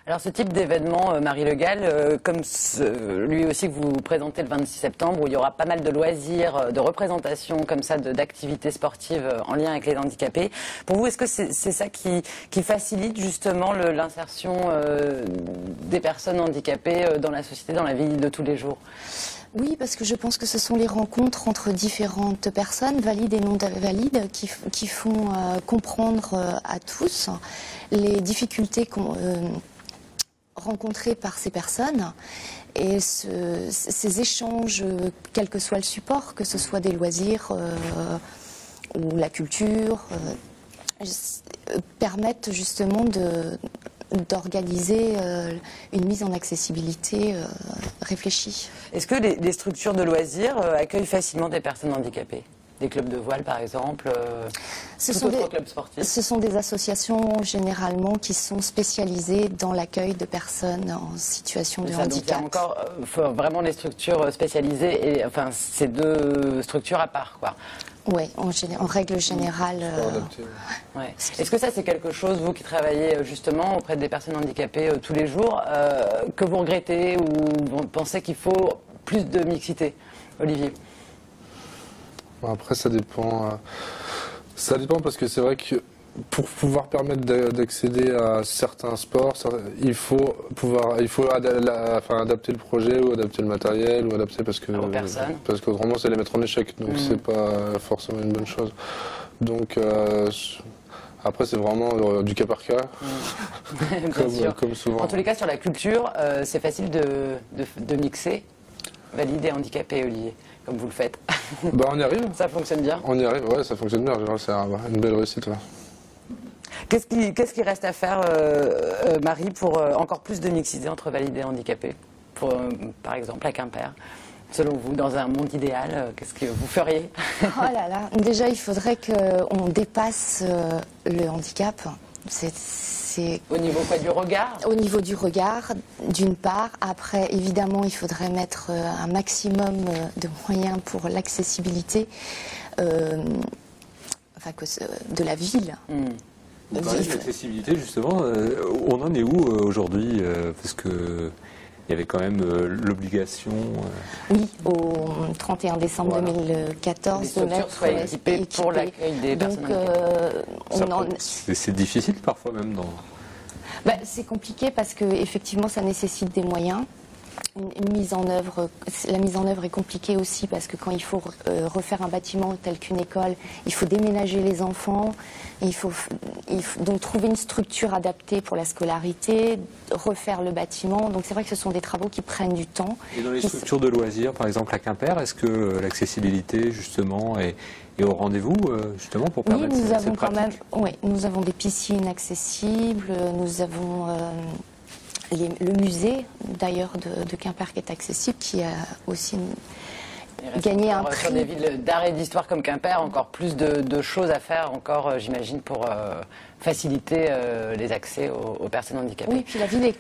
Alors ce type d'événement, Marie Le Gall, comme lui aussi que vous présentez le 26 septembre, où il y aura pas mal de loisirs, de représentations comme ça, d'activités sportives en lien avec les handicapés. Pour vous, est-ce que c'est ça qui facilite justement l'insertion des personnes handicapées dans la société, dans la vie de tous les jours? Oui, parce que je pense que ce sont les rencontres entre différentes personnes, valides et non valides, qui font comprendre à tous les difficultés rencontrées par ces personnes. Et ces échanges, quel que soit le support, que ce soit des loisirs ou la culture, permettent justement d'organiser une mise en accessibilité réfléchie. Est-ce que les structures de loisirs accueillent facilement des personnes handicapées? Des clubs de voile, par exemple, clubs sportifs? Ce sont des associations, généralement, qui sont spécialisées dans l'accueil de personnes en situation de handicap. Donc il y a encore vraiment des structures spécialisées, et enfin, c'est deux structures à part, quoi. Oui, en règle générale. Ouais. Est-ce que ça, c'est quelque chose, vous qui travaillez justement auprès des personnes handicapées tous les jours, que vous regrettez ou vous pensez qu'il faut plus de mixité, Olivier? Après, ça dépend. Ça dépend parce que c'est vrai que pour pouvoir permettre d'accéder à certains sports, il faut adapter le projet ou adapter le matériel ou adapter parce qu'autrement c'est les mettre en échec, donc c'est pas forcément une bonne chose. Donc après c'est vraiment du cas par cas, comme souvent. En tous les cas, sur la culture, c'est facile de mixer valide et handicapé, Olivier, comme vous le faites. Bah on y arrive. Ça fonctionne bien. On y arrive, ouais, ça fonctionne bien. C'est une belle réussite. Ouais. Qu'est-ce qui reste à faire, Marie, pour encore plus de mixité entre validés et handicapés, par exemple à Quimper? Selon vous, dans un monde idéal, qu'est-ce que vous feriez? Oh là là, déjà il faudrait qu'on dépasse le handicap. Au niveau quoi, du regard? Au niveau du regard, d'une part. Après, évidemment, il faudrait mettre un maximum de moyens pour l'accessibilité de la ville. Vous parlez de l'accessibilité, justement. On en est où aujourd'hui? Parce que il y avait quand même l'obligation. Oui, au 31 décembre 2014, de mettre équipées pour l'accueil des personnes handicapées. C'est difficile parfois même dans. C'est compliqué parce que effectivement, ça nécessite des moyens. La mise en œuvre est compliquée aussi parce que quand il faut refaire un bâtiment tel qu'une école, il faut déménager les enfants, il faut donc trouver une structure adaptée pour la scolarité, refaire le bâtiment. Donc c'est vrai que ce sont des travaux qui prennent du temps. Et dans les structures de loisirs, par exemple à Quimper, est-ce que l'accessibilité justement est au rendez-vous justement pour permettre cette pratique? Oui, nous avons des piscines accessibles, nous avons le musée d'ailleurs de Quimper qui est accessible, qui a aussi gagné un prix. Sur des villes d'art et d'histoire comme Quimper, encore plus de choses à faire encore, j'imagine, pour faciliter les accès aux personnes handicapées. Oui, puis la ville est